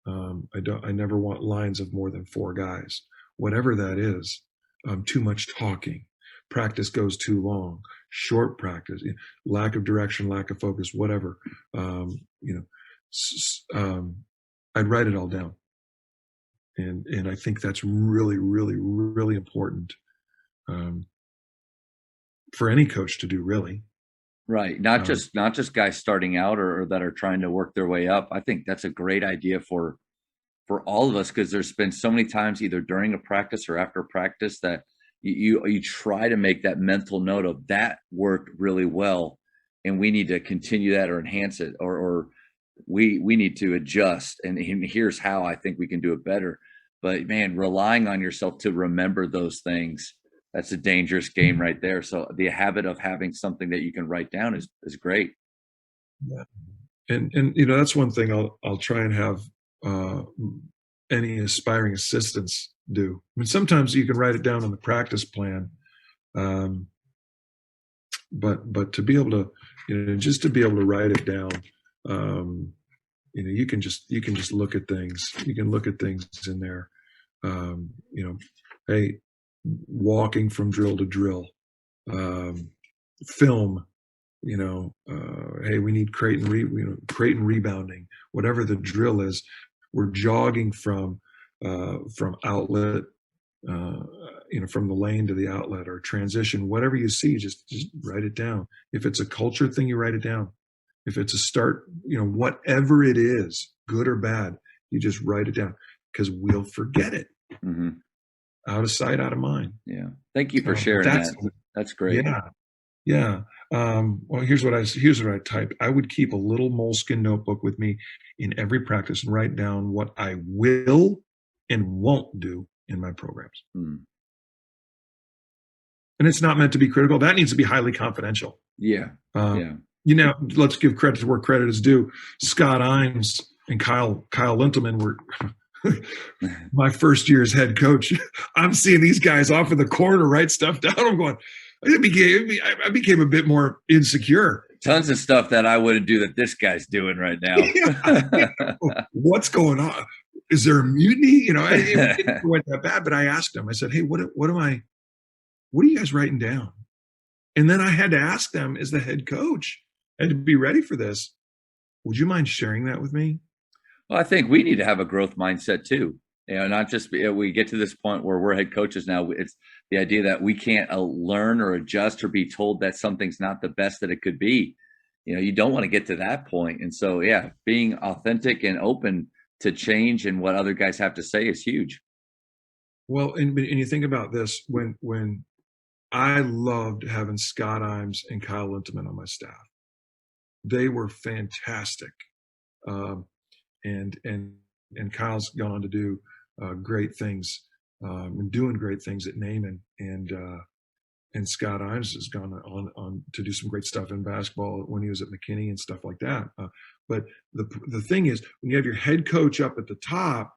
I never want lines of more than 4 guys. Whatever that is, too much talking. Practice goes too long. Short practice, lack of direction, lack of focus, whatever. I'd write it all down, and I think that's really, really, really important for any coach to do. Really, right? Not just guys starting out or that are trying to work their way up. I think that's a great idea for all of us, because there's been so many times either during a practice or after practice that you try to make that mental note of that worked really well, and we need to continue that or enhance it, or we need to adjust, and here's how I think we can do it better. But man, relying on yourself to remember those things, that's a dangerous game right there. So the habit of having something that you can write down is great. yeah. And that's one thing I'll try and have any aspiring assistants do. I mean, sometimes you can write it down on the practice plan, but to be able to, just to be able to write it down, you can just look at things. You can look at things in there. Hey, walking from drill to drill, film. Hey, we need crate and rebounding. Whatever the drill is, we're jogging from outlet, from the lane to the outlet, or transition. Whatever you see, just write it down. If it's a culture thing, you write it down. If it's a start, whatever it is, good or bad, you just write it down, because we'll forget it. Mm-hmm. Out of sight, out of mind. Yeah. Thank you for sharing that. That's great. Yeah. Well, here's what I typed. I would keep a little moleskin notebook with me in every practice and write down what I will and won't do in my programs. Mm. And it's not meant to be critical. That needs to be highly confidential. Yeah. Let's give credit where credit is due. Scott Imes and Kyle Lintelman were my first year as head coach. I'm seeing these guys off in the corner write stuff down. I'm going, I became a bit more insecure. Tons of stuff that I wouldn't do that this guy's doing right now. What's going on? Is there a mutiny? It didn't went that bad, but I asked him. I said, "Hey, what are you guys writing down?" And then I had to ask them, as the head coach, I had to be ready for this. Would you mind sharing that with me? Well, I think we need to have a growth mindset too. Not just we get to this point where we're head coaches now. It's the idea that we can't learn or adjust or be told that something's not the best that it could be. You don't want to get to that point. And so, yeah, being authentic and open to change and what other guys have to say is huge. Well, and you think about this, when I loved having Scott Imes and Kyle Lintelman on my staff. They were fantastic. And Kyle's gone on to do great things, and doing great things at Naaman, and Scott Imes has gone on to do some great stuff in basketball when he was at McKinney and stuff like that. But the thing is, when you have your head coach up at the top,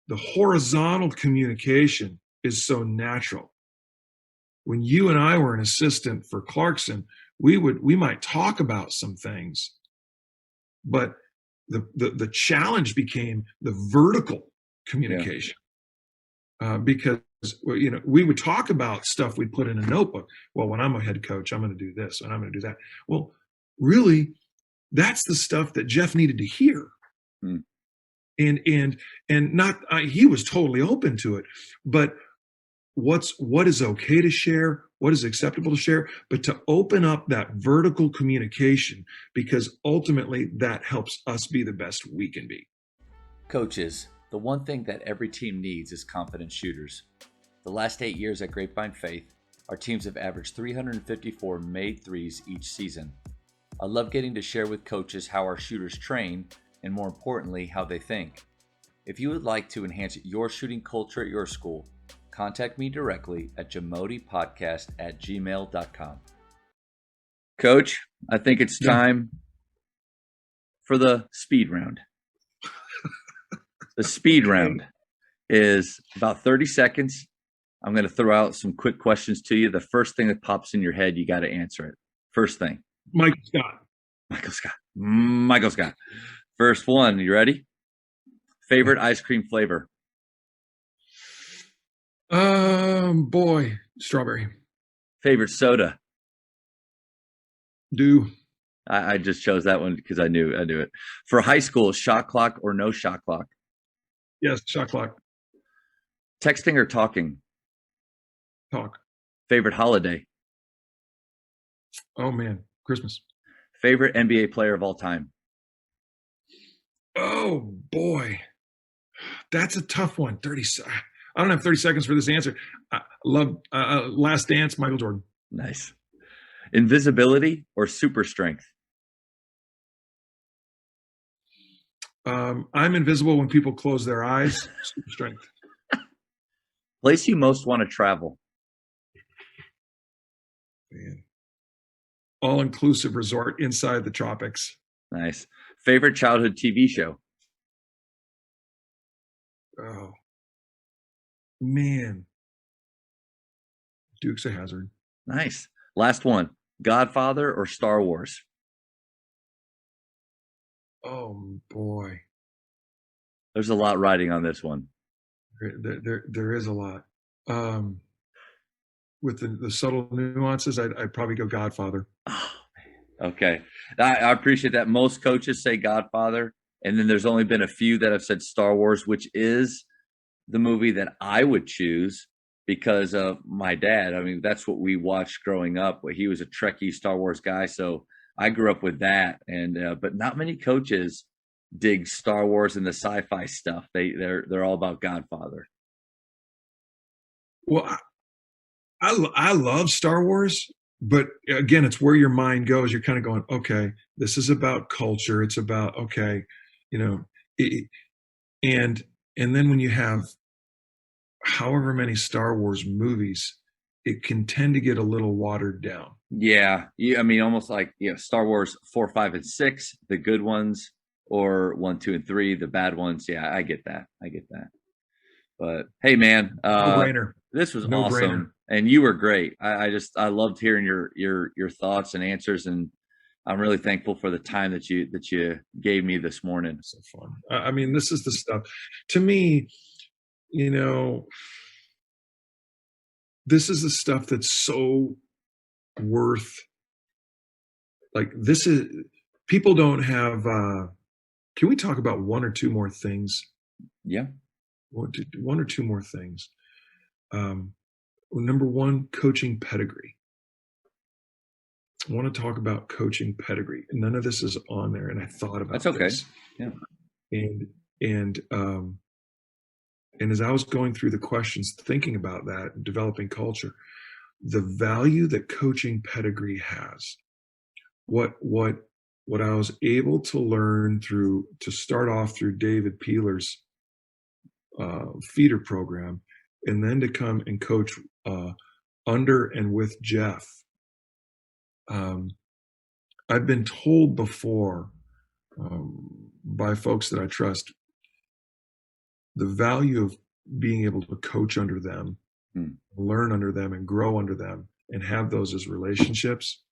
the horizontal communication is so natural. When you and I were an assistant for Clarkson, we might talk about some things, but the challenge became the vertical communication, because we would talk about stuff we'd put in a notebook. Well, when I'm a head coach, I'm going to do this and I'm going to do that. Well, really, that's the stuff that Jeff needed to hear. Mm. And not he was totally open to it, but what is okay to share, what is acceptable to share, but to open up that vertical communication, because ultimately that helps us be the best we can be. Coaches, the one thing that every team needs is confident shooters. The last 8 years at Grapevine Faith, our teams have averaged 354 made threes each season. I love getting to share with coaches how our shooters train, and more importantly, how they think. If you would like to enhance your shooting culture at your school, contact me directly at jamodipodcast@gmail.com. Coach, I think it's time for the speed round. The speed round is about 30 seconds. I'm going to throw out some quick questions to you. The first thing that pops in your head, you got to answer it. First thing. Michael Scott. Michael Scott. First one. You ready? Favorite ice cream flavor? Boy, strawberry. Favorite soda? Dew. I just chose that one because I knew it. For high school, shot clock or no shot clock? Yes, shot clock. Texting or talking? Talk. Favorite holiday? Oh man, Christmas. Favorite NBA player of all time? Oh boy, that's a tough one. I don't have 30 seconds for this answer. I love Last Dance, Michael Jordan. Nice. Invisibility or super strength? I'm invisible when people close their eyes. Super strength. Place you most want to travel? Man. All-inclusive resort inside the tropics. Nice. Favorite childhood TV show? Oh man, Dukes of Hazzard. Nice. Last one. Godfather or Star Wars? Oh boy, There's a lot riding on this one. there is a lot. With the subtle nuances, I'd probably go Godfather. Oh, okay. I appreciate that. Most coaches say Godfather, and then there's only been a few that have said Star Wars, which is the movie that I would choose because of my dad. I mean, that's what we watched growing up. He was a Trekkie Star Wars guy, so I grew up with that. And but not many coaches dig Star Wars and the sci-fi stuff. They're all about Godfather. Well, I love Star Wars, but again, it's where your mind goes. You're kind of going, okay, this is about culture. It's about, okay, and then when you have however many Star Wars movies, it can tend to get a little watered down. Yeah, I mean, almost like Star Wars 4, 5, and 6, the good ones, or 1, 2, and 3, the bad ones. Yeah, I get that. But hey, man, No-brainer. this was No-brainer. awesome, and you were great. I loved hearing your thoughts and answers, and I'm really thankful for the time that you gave me this morning. So fun. I mean, this is the stuff. To me, this is the stuff that's so worth. Like, this is, people don't have. Can we talk about one or two more things? Yeah. One or two more things. Number one, coaching pedigree. I want to talk about coaching pedigree. None of this is on there, and I thought about That's okay. this. Yeah. And as I was going through the questions, thinking about that, developing culture, the value that coaching pedigree has, what I was able to learn to start off through David Peeler's feeder program, and then to come and coach under and with Jeff. I've been told before by folks that I trust, the value of being able to coach under them, learn under them, and grow under them, and have those as relationships,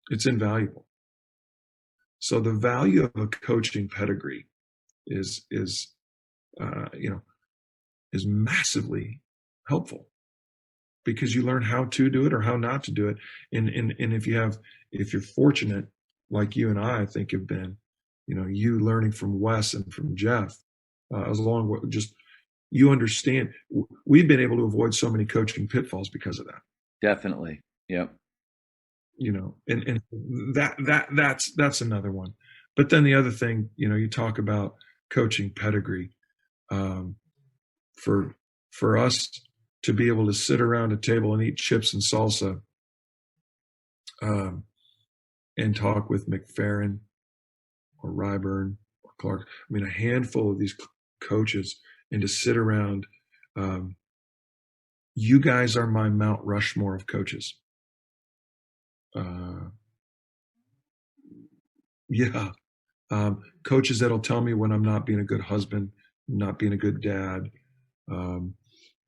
it's invaluable. So the value of a coaching pedigree is massively helpful, because you learn how to do it or how not to do it. And if you're fortunate, like you and I think have been, you learning from Wes and from Jeff, as long with just, you understand, we've been able to avoid so many coaching pitfalls because of that. Definitely. Yep. And that's another one. But then the other thing, you talk about coaching pedigree. Um, for us to be able to sit around a table and eat chips and salsa, um, and talk with McFerrin or Ryburn or Clark. I mean, a handful of these coaches, and to sit around. You guys are my Mount Rushmore of coaches. Yeah. Coaches that'll tell me when I'm not being a good husband, not being a good dad,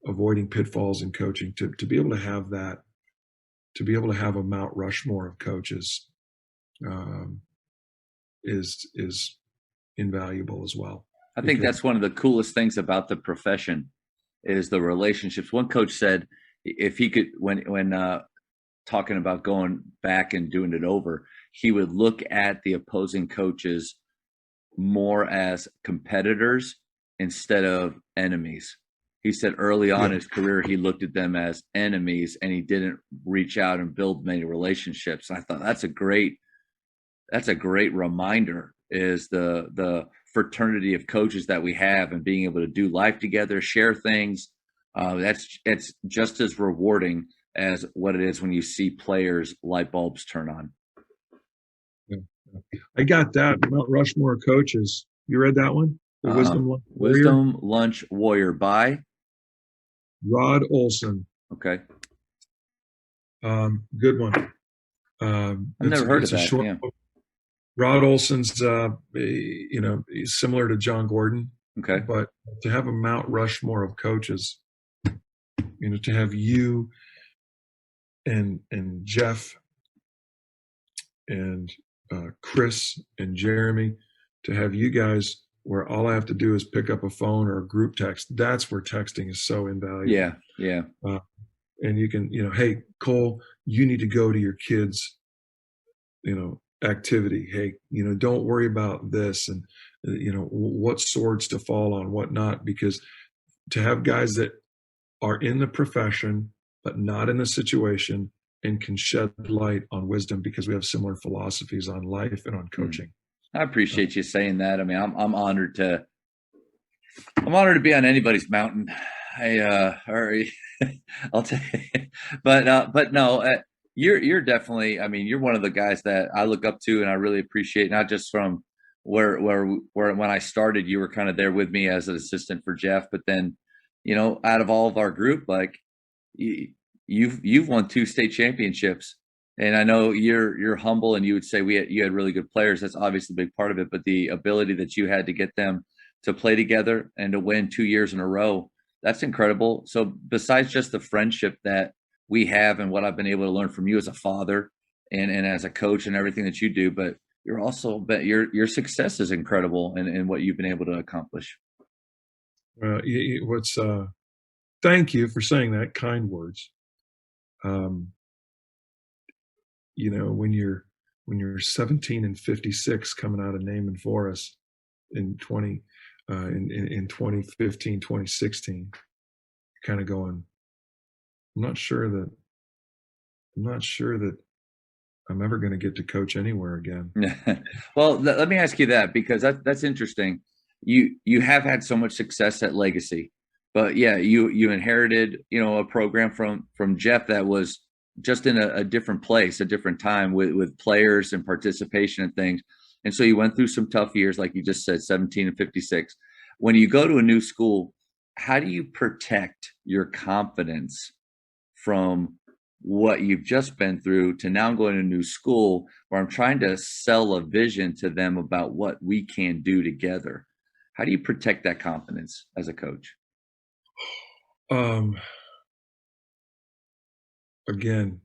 avoiding pitfalls in coaching. To be able to have that, to be able to have a Mount Rushmore of coaches, is invaluable as well. I think that's one of the coolest things about the profession is the relationships. One coach said if he could, when talking about going back and doing it over, he would look at the opposing coaches more as competitors instead of enemies. He said early on in his career, he looked at them as enemies and he didn't reach out and build many relationships. And I thought that's a great reminder, is the fraternity of coaches that we have and being able to do life together, share things. It's just as rewarding as what it is when you see players light bulbs turn on. Yeah. I got that. Mount Rushmore coaches. You read that one? The Wisdom Lunch Warrior by Rod Olson. Okay. Good one. I've never heard of that. Yeah. Rod Olson's, he's similar to John Gordon. Okay. But to have a Mount Rushmore of coaches, to have you and Jeff and Chris and Jeremy, to have you guys where all I have to do is pick up a phone or a group text. That's where texting is so invaluable. Yeah. Yeah. And you can, hey, Cole, you need to go to your kids, activity. Hey, don't worry about this and, what swords to fall on, what not, because to have guys that are in the profession, but not in the situation and can shed light on wisdom because we have similar philosophies on life and on coaching. I appreciate you saying that. I mean, I'm honored to be on anybody's mountain. I'll tell you, but no, you're definitely, I mean, you're one of the guys that I look up to and I really appreciate, not just from where when I started, you were kind of there with me as an assistant for Jeff, but then, out of all of our group, like you've won 2 state championships. And I know you're humble and you would say you had really good players. That's obviously a big part of it, but the ability that you had to get them to play together and to win 2 years in a row, that's incredible. So besides just the friendship that we have and what I've been able to learn from you as a father and as a coach and everything that you do, but you're also, your success is incredible in what you've been able to accomplish. Thank you for saying that, kind words. When you're 17 and 56 coming out of Naaman Forest in 2015, 2016, kind of going, I'm not sure that I'm ever going to get to coach anywhere again. Well, let me ask you that, because that's interesting. You have had so much success at Legacy, but yeah, you inherited, a program from Jeff that was just in a different place, a different time with players and participation and things. And so you went through some tough years, like you just said, 17 and 56. When you go to a new school, how do you protect your confidence from what you've just been through to now going to a new school where I'm trying to sell a vision to them about what we can do together? How do you protect that confidence as a coach? Again,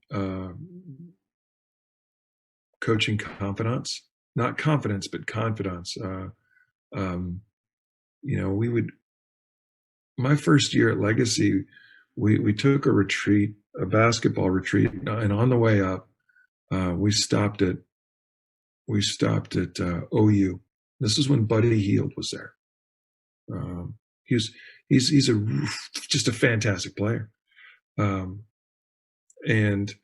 coaching confidence, not confidence, but confidence. My first year at Legacy, we took a retreat, a basketball retreat, and on the way up, we stopped at OU. This is when Buddy Hield was there. He's just a fantastic player. and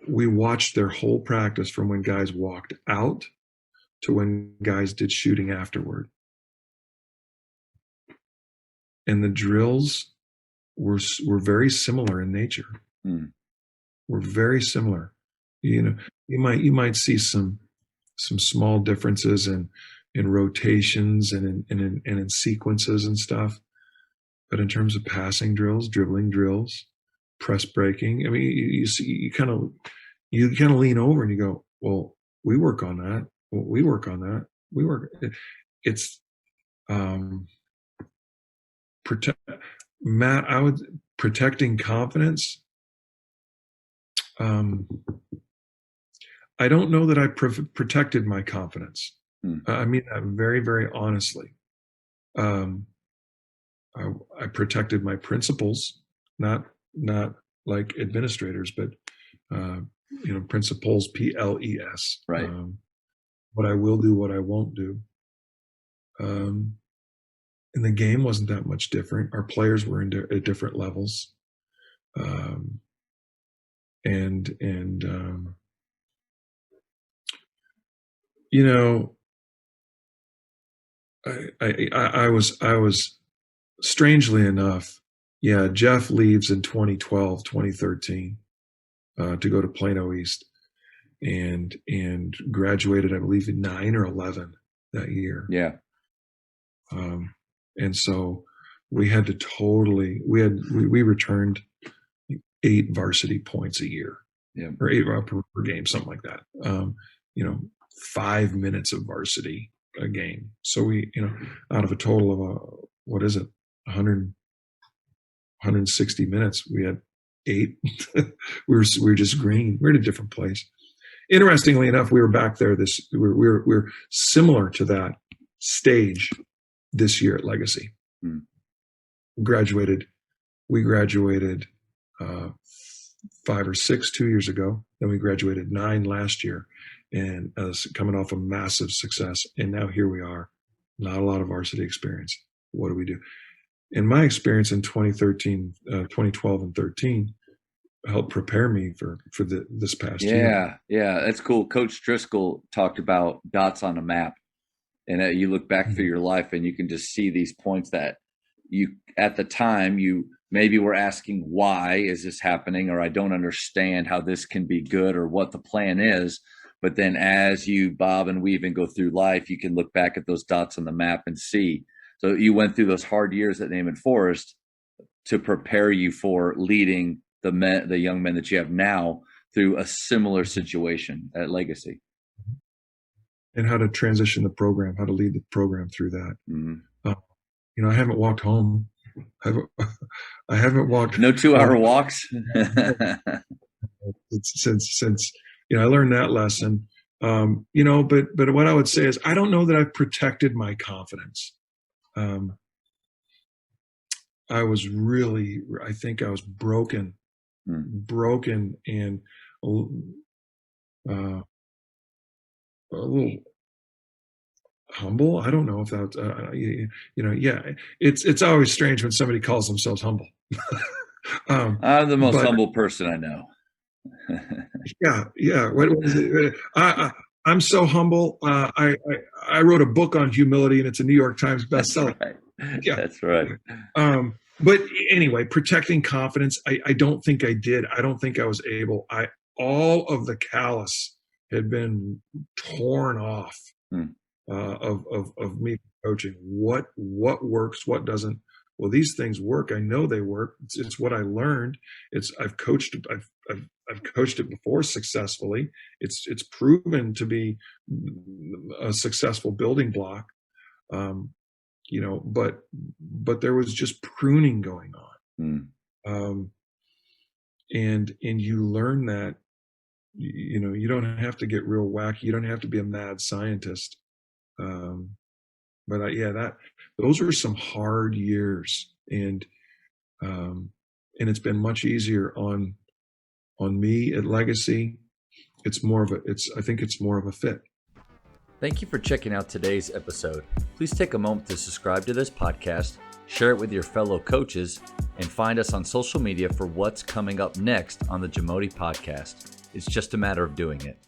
we watched their whole practice from when guys walked out to when guys did shooting afterward. And the drills were very similar in nature. Were very similar. You know, you might see some small differences in rotations and in sequences and stuff. But in terms of passing drills, dribbling drills, press breaking, I mean, you kind of lean over and you go, well, we work on that. Well, we work on that. We work. It's Matt, I would protecting confidence. I don't know that I protected my confidence. I mean that very, very honestly. I protected my principles, not like administrators, but principles, PLES. Right. What I will do, what I won't do. And the game wasn't that much different. Our players were at different levels. I was strangely enough, Jeff leaves in 2012, 2013 to go to Plano East and graduated, I believe, in 9 or 11 that year. Yeah. And so we had to we returned 8 varsity points a year, or 8 per game, something like that. 5 minutes of varsity a game. So we, out of a total of 160 minutes, we had 8. we were just green. We're in a different place. Interestingly enough, we were back there. We're similar to that stage this year at Legacy. We graduated 5 or 6 2 years ago. Then we graduated 9 last year, and coming off a massive success. And now here we are, not a lot of varsity experience. What do we do? In my experience in 2013, 2012 and 13 helped prepare me for this past year. Yeah, that's cool. Coach Driscoll talked about dots on a map, and you look back through your life and you can just see these points that you, at the time, you maybe were asking, why is this happening? Or I don't understand how this can be good or what the plan is. But then as you bob and weave and go through life, you can look back at those dots on the map and see. So you went through those hard years at Naaman Forest to prepare you for leading the young men that you have now through a similar situation at Legacy. And how to transition the program, how to lead the program through that. I haven't walked home. I haven't walked. No 2-hour walks. since I learned that lesson. But what I would say is, I don't know that I've protected my confidence. I think I was broken and a little humble. I don't know if that's, it's always strange when somebody calls themselves humble. I'm the most humble person I know. Yeah. What is it? I'm so humble. I wrote a book on humility, and it's a New York Times bestseller. That's right. Yeah, that's right. But anyway, protecting confidence, I don't think I did. I don't think I was able. All of the callus had been torn off of me coaching. What works? What doesn't? Well, these things work. I know they work. It's what I learned. I've coached it before successfully. It's proven to be a successful building block. But there was just pruning going on. And you learn that, you don't have to get real wacky. You don't have to be a mad scientist. Those were some hard years, and it's been much easier on me at Legacy. I think it's more of a fit. Thank you for checking out today's episode. Please take a moment to subscribe to this podcast, share it with your fellow coaches, and find us on social media for what's coming up next on the Jamodi Podcast. It's just a matter of doing it.